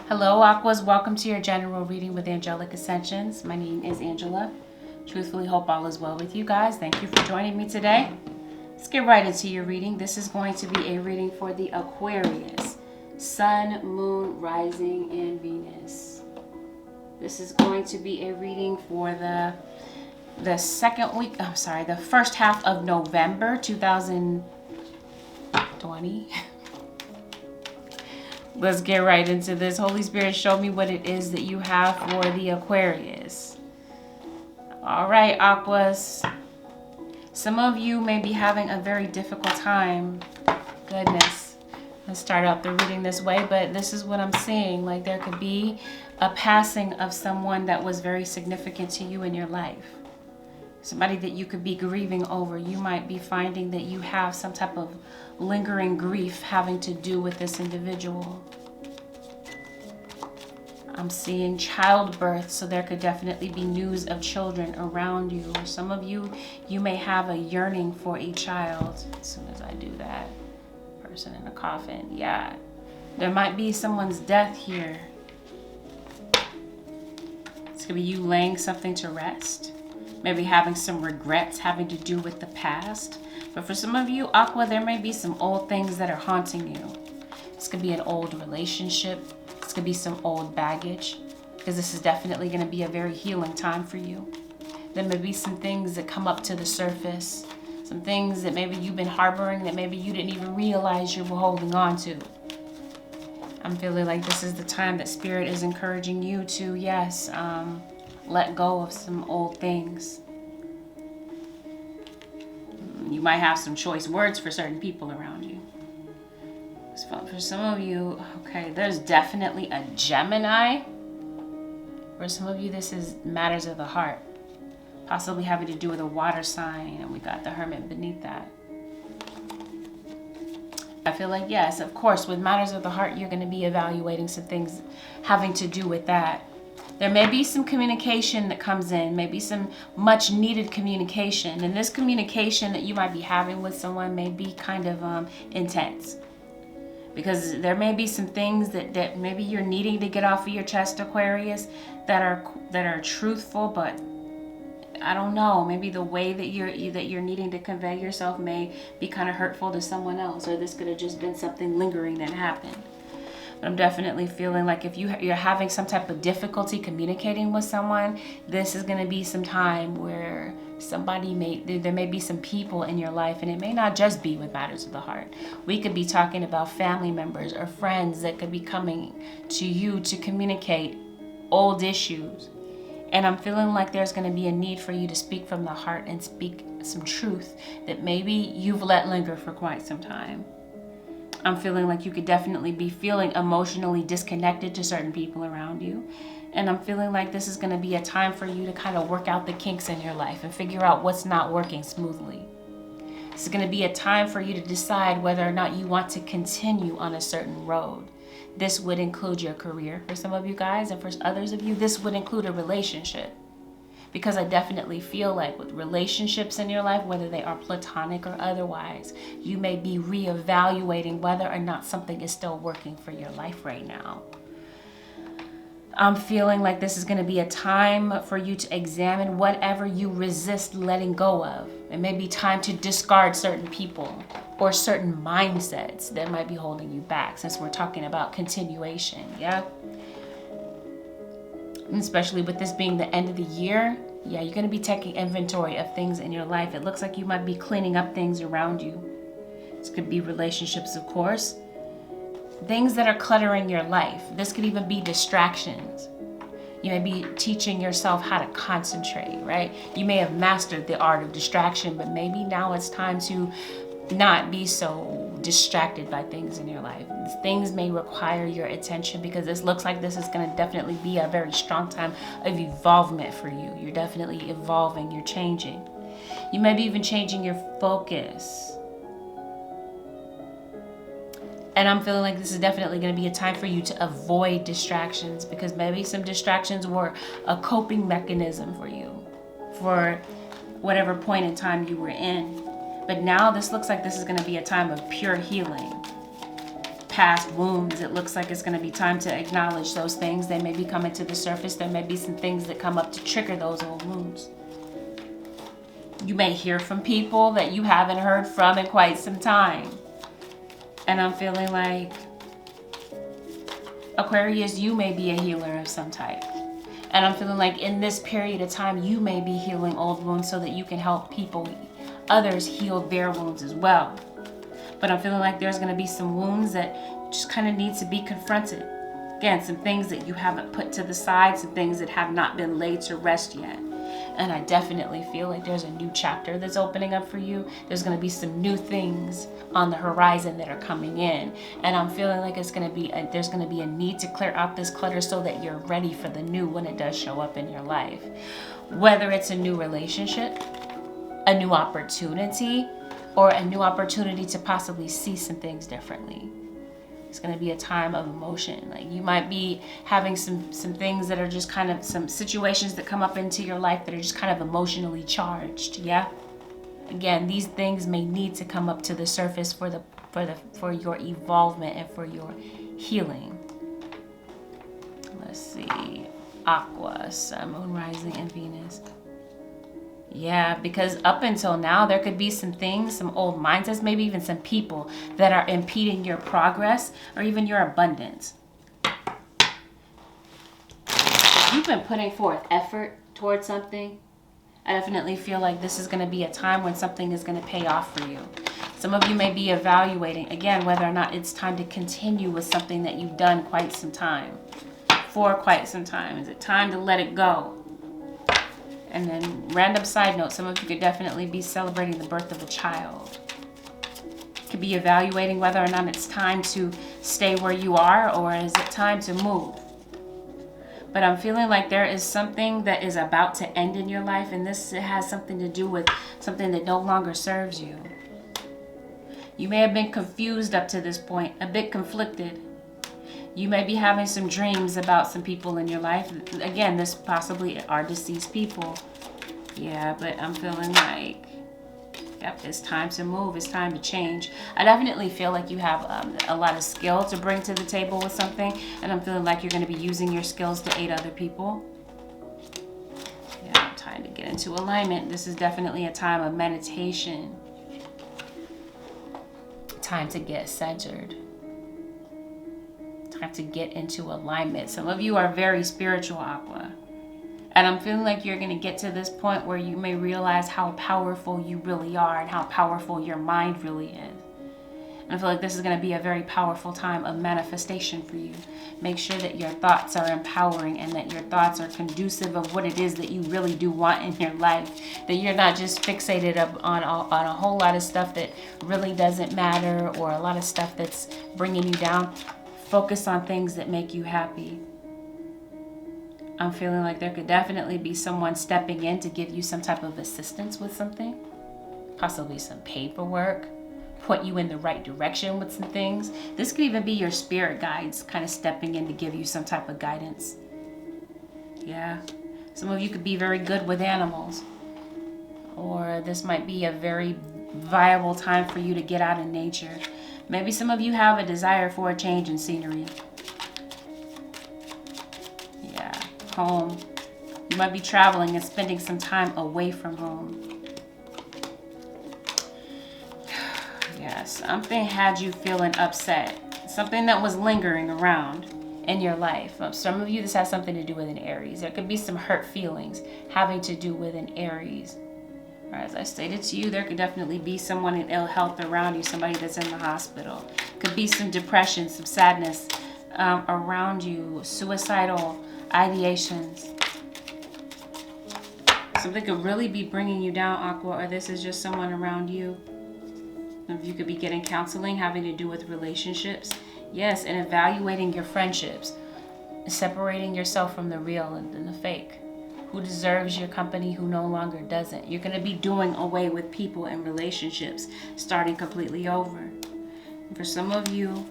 Hello, Aquas. Welcome to your general reading with Angelic Ascensions. My name is Angela. Truthfully, hope all is well with you guys. Thank you for joining me today. Let's get right into your reading. This is going to be a reading for the Aquarius, Sun, Moon, Rising, and Venus. This is going to be a reading for the first half of November 2020. Let's get right into this. Holy Spirit, show me what it is that you have for the Aquarius. All right, Aquas. Some of you may be having a very difficult time. Goodness. Let's start out the reading this way, but this is what I'm seeing. Like there could be a passing of someone that was very significant to you in your life. Somebody that you could be grieving over. You might be finding that you have some type of lingering grief having to do with this individual. I'm seeing childbirth, so there could definitely be news of children around you. Or some of you, you may have a yearning for a child. As soon as I do that, person in a coffin, yeah. There might be someone's death here. It's gonna be you laying something to rest. Maybe having some regrets having to do with the past. But for some of you, Aqua, there may be some old things that are haunting you. This could be an old relationship. This could be some old baggage. Because this is definitely going to be a very healing time for you. There may be some things that come up to the surface. Some things that maybe you've been harboring that maybe you didn't even realize you were holding on to. I'm feeling like this is the time that Spirit is encouraging you to, yes, let go of some old things. You might have some choice words for certain people around you. For some of you, okay, there's definitely a Gemini. For some of you, this is matters of the heart. Possibly having to do with a water sign, and we got the Hermit beneath that. I feel like, yes, of course, with matters of the heart, you're going to be evaluating some things having to do with that. There may be some communication that comes in, maybe some much needed communication. And this communication that you might be having with someone may be kind of intense. Because there may be some things that maybe you're needing to get off of your chest, Aquarius, that are truthful, but I don't know, maybe the way that you're needing to convey yourself may be kind of hurtful to someone else, or this could have just been something lingering that happened. I'm definitely feeling like if you're having some type of difficulty communicating with someone, this is going to be some time where there may be some people in your life, and it may not just be with matters of the heart. We could be talking about family members or friends that could be coming to you to communicate old issues. And I'm feeling like there's going to be a need for you to speak from the heart and speak some truth that maybe you've let linger for quite some time. I'm feeling like you could definitely be feeling emotionally disconnected to certain people around you. And I'm feeling like this is going to be a time for you to kind of work out the kinks in your life and figure out what's not working smoothly. This is going to be a time for you to decide whether or not you want to continue on a certain road. This would include your career for some of you guys, and for others of you, this would include a relationship. Because I definitely feel like with relationships in your life, whether they are platonic or otherwise, you may be reevaluating whether or not something is still working for your life right now. I'm feeling like this is going to be a time for you to examine whatever you resist letting go of. It may be time to discard certain people or certain mindsets that might be holding you back, since we're talking about continuation, yeah? And especially with this being the end of the year, yeah, you're going to be taking inventory of things in your life. It looks like you might be cleaning up things around you. This could be relationships, of course. Things that are cluttering your life. This could even be distractions. You may be teaching yourself how to concentrate, right? You may have mastered the art of distraction, but maybe now it's time to not be so distracted by things in your life. Things may require your attention, because this looks like this is going to definitely be a very strong time of evolvement for you. You're definitely evolving, you're changing. You may be even changing your focus. And I'm feeling like this is definitely going to be a time for you to avoid distractions, because maybe some distractions were a coping mechanism for you for whatever point in time you were in. But now this looks like this is going to be a time of pure healing. past wounds. It looks like it's going to be time to acknowledge those things. They may be coming to the surface. There may be some things that come up to trigger those old wounds. You may hear from people that you haven't heard from in quite some time. And I'm feeling like, Aquarius, you may be a healer of some type. And I'm feeling like in this period of time, you may be healing old wounds so that you can help people, others heal their wounds as well. But I'm feeling like there's going to be some wounds that just kind of need to be confronted. Again, some things that you haven't put to the side, some things that have not been laid to rest yet. And I definitely feel like there's a new chapter that's opening up for you. There's going to be some new things on the horizon that are coming in. And I'm feeling like there's going to be a need to clear out this clutter so that you're ready for the new when it does show up in your life. Whether it's a new relationship, a new opportunity, or a new opportunity to possibly see some things differently. It's going to be a time of emotion. Like you might be having some things that are just kind of some situations that come up into your life that are just kind of emotionally charged. Yeah. Again, these things may need to come up to the surface for your evolvement and for your healing. Let's see. Aqua, Sun, Moon, Rising, and Venus. Yeah, because up until now, there could be some things, some old mindsets, maybe even some people that are impeding your progress or even your abundance. If you've been putting forth effort towards something, I definitely feel like this is going to be a time when something is going to pay off for you. Some of you may be evaluating, again, whether or not it's time to continue with something that you've done for quite some time. Is it time to let it go? And then, random side note, some of you could definitely be celebrating the birth of a child. Could be evaluating whether or not it's time to stay where you are or is it time to move. But I'm feeling like there is something that is about to end in your life, and this has something to do with something that no longer serves you. You may have been confused up to this point, a bit conflicted. You may be having some dreams about some people in your life. Again, this possibly are deceased people. Yeah, but I'm feeling like, yep, it's time to move. It's time to change. I definitely feel like you have a lot of skill to bring to the table with something. And I'm feeling like you're going to be using your skills to aid other people. Yeah, time to get into alignment. This is definitely a time of meditation. Time to get centered. Time to get into alignment. Some of you are very spiritual, Aqua. And I'm feeling like you're going to get to this point where you may realize how powerful you really are and how powerful your mind really is. And I feel like this is going to be a very powerful time of manifestation for you. Make sure that your thoughts are empowering and that your thoughts are conducive of what it is that you really do want in your life. That you're not just fixated up on a whole lot of stuff that really doesn't matter or a lot of stuff that's bringing you down. Focus on things that make you happy. I'm feeling like there could definitely be someone stepping in to give you some type of assistance with something. Possibly some paperwork. Point you in the right direction with some things. This could even be your spirit guides kind of stepping in to give you some type of guidance. Yeah. Some of you could be very good with animals. Or this might be a very viable time for you to get out in nature. Maybe some of you have a desire for a change in scenery. Yeah, home. You might be traveling and spending some time away from home. Yeah, something had you feeling upset. Something that was lingering around in your life. Some of you, this has something to do with an Aries. There could be some hurt feelings having to do with an Aries. As I stated to you, there could definitely be someone in ill health around you, somebody that's in the hospital. Could be some depression, some sadness around you, suicidal ideations. Something could really be bringing you down, Aqua, or this is just someone around you. Some of you could be getting counseling having to do with relationships. Yes, and evaluating your friendships. Separating yourself from the real and the fake. Who deserves your company, who no longer doesn't. You're going to be doing away with people and relationships, starting completely over. And for some of you,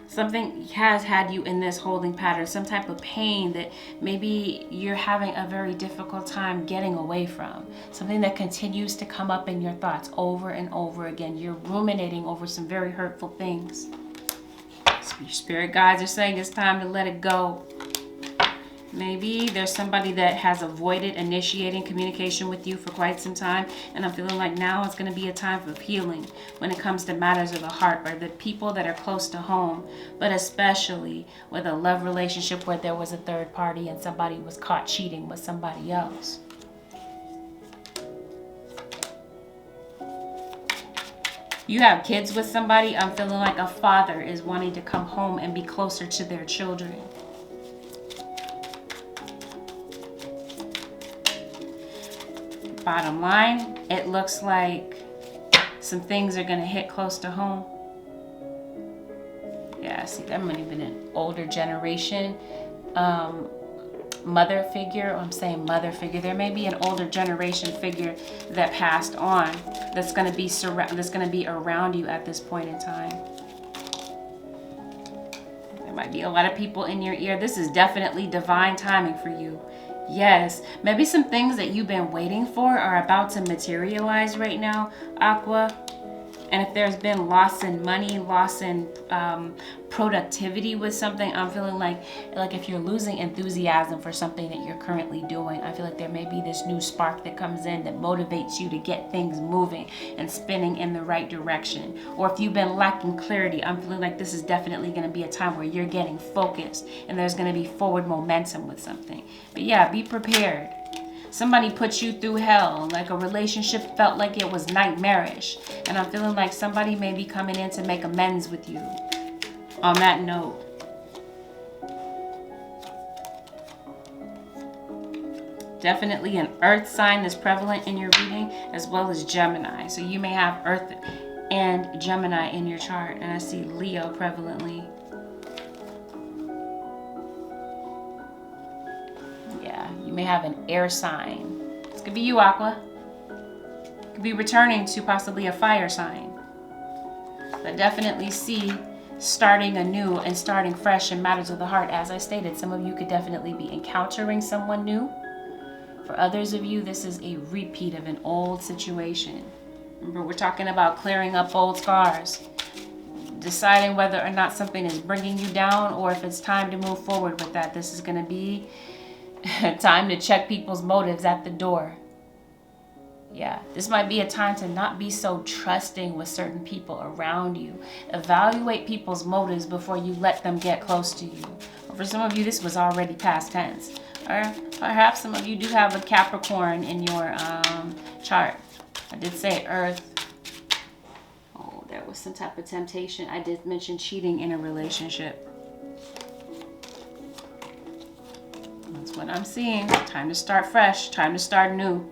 something has had you in this holding pattern, some type of pain that maybe you're having a very difficult time getting away from. Something that continues to come up in your thoughts over and over again. You're ruminating over some very hurtful things. Your spirit guides are saying it's time to let it go. Maybe there's somebody that has avoided initiating communication with you for quite some time, and I'm feeling like now it's going to be a time of healing when it comes to matters of the heart, or the people that are close to home, but especially with a love relationship where there was a third party and somebody was caught cheating with somebody else. You have kids with somebody. I'm feeling like a father is wanting to come home and be closer to their children. Bottom line, it looks like some things are going to hit close to home. Yeah, see, that might have been an older generation mother figure. I'm saying mother figure. There may be an older generation figure that passed on that's going to be around you at this point in time. There might be a lot of people in your ear. This is definitely divine timing for you. Yes, maybe some things that you've been waiting for are about to materialize right now, Aqua. And if there's been loss in money, loss in productivity with something, I'm feeling like if you're losing enthusiasm for something that you're currently doing, I feel like there may be this new spark that comes in that motivates you to get things moving and spinning in the right direction. Or if you've been lacking clarity, I'm feeling like this is definitely going to be a time where you're getting focused and there's going to be forward momentum with something. But yeah, be prepared. Somebody put you through hell, like a relationship felt like it was nightmarish. And I'm feeling like somebody may be coming in to make amends with you. On that note. Definitely an earth sign is prevalent in your reading, as well as Gemini. So you may have earth and Gemini in your chart. And I see Leo prevalently. You may have an air sign. This could be you, Aqua. It could be returning to possibly a fire sign. But definitely see starting anew and starting fresh in matters of the heart. As I stated, some of you could definitely be encountering someone new. For others of you, this is a repeat of an old situation. Remember, we're talking about clearing up old scars. Deciding whether or not something is bringing you down or if it's time to move forward with that. This is going to be time to check people's motives at the door. Yeah, this might be a time to not be so trusting with certain people around you. Evaluate people's motives before you let them get close to you. Or for some of you, this was already past tense. Or perhaps some of you do have a Capricorn in your chart. I did say Earth. Oh, there was some type of temptation. I did mention cheating in a relationship. That's what I'm seeing. Time to start fresh. Time to start new.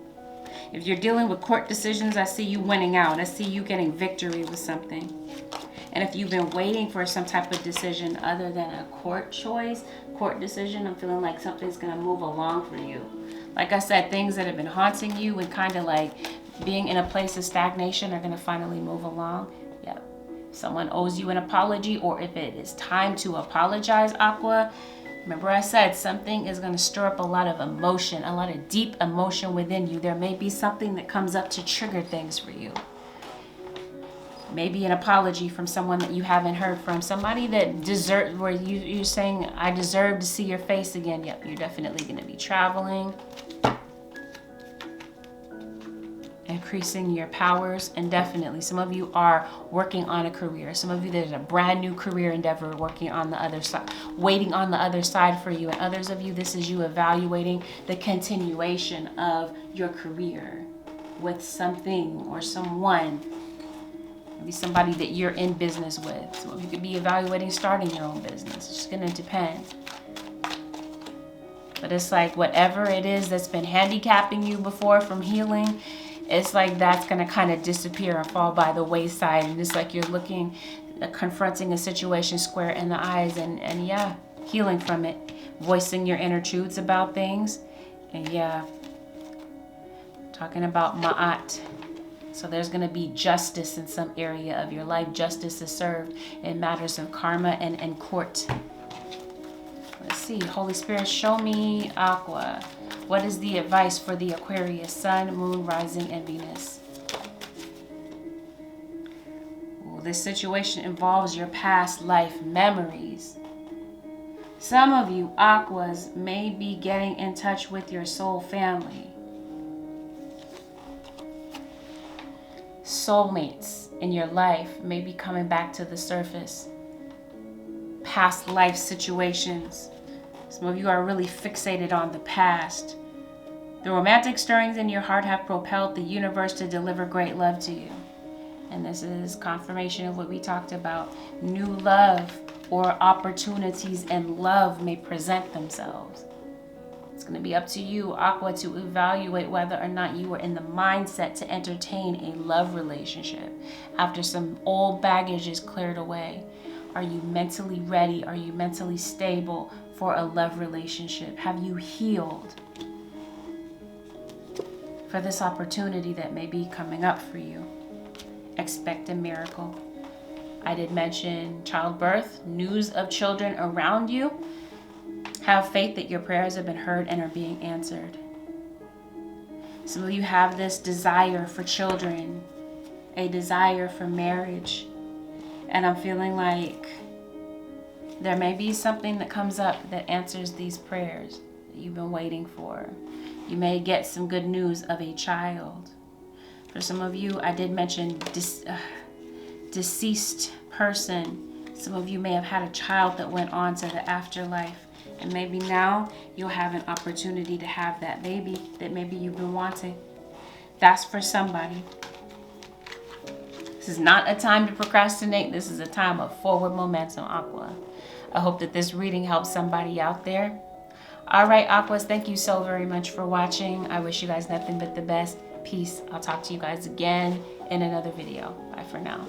If you're dealing with court decisions, I see you winning out. I see you getting victory with something. And if you've been waiting for some type of decision other than a court decision, I'm feeling like something's going to move along for you. Like I said, things that have been haunting you and kind of like being in a place of stagnation are going to finally move along. Yep. Someone owes you an apology, or if it is time to apologize, Aqua, remember I said something is going to stir up a lot of emotion, a lot of deep emotion within you. There may be something that comes up to trigger things for you. Maybe an apology from someone that you haven't heard from. Somebody that deserves, where you're saying, I deserve to see your face again. Yep, you're definitely going to be traveling. Increasing your powers, and definitely some of you are working on a career. Some of you, there's a brand new career endeavor working on the other side, waiting on the other side for you. And others of you, this is you evaluating the continuation of your career with something or someone. Maybe somebody that you're in business with. Some of you could be evaluating starting your own business. It's just going to depend. But it's like whatever it is that's been handicapping you before from healing, it's like that's going to kind of disappear and fall by the wayside. And it's like you're looking, confronting a situation square in the eyes and yeah, healing from it. Voicing your inner truths about things. And yeah, talking about Ma'at. So there's going to be justice in some area of your life. Justice is served in matters of karma and court. Let's see. Holy Spirit, show me, Aqua. What is the advice for the Aquarius, Sun, Moon, Rising, and Venus? Ooh, this situation involves your past life memories. Some of you Aquas may be getting in touch with your soul family. Soulmates in your life may be coming back to the surface. Past life situations. Some of you are really fixated on the past. The romantic stirrings in your heart have propelled the universe to deliver great love to you. And this is confirmation of what we talked about. New love or opportunities and love may present themselves. It's going to be up to you, Aqua, to evaluate whether or not you are in the mindset to entertain a love relationship after some old baggage is cleared away. Are you mentally ready? Are you mentally stable for a love relationship? Have you healed for this opportunity that may be coming up for you? Expect a miracle. I did mention childbirth, news of children around you. Have faith that your prayers have been heard and are being answered. Some of you have this desire for children, a desire for marriage. And I'm feeling like there may be something that comes up that answers these prayers that you've been waiting for. You may get some good news of a child. For some of you, I did mention deceased person. Some of you may have had a child that went on to the afterlife. And maybe now you'll have an opportunity to have that baby that maybe you've been wanting. That's for somebody. This is not a time to procrastinate. This is a time of forward momentum, Aqua. I hope that this reading helps somebody out there. All right, Aquas, thank you so very much for watching. I wish you guys nothing but the best. Peace. I'll talk to you guys again in another video. Bye for now.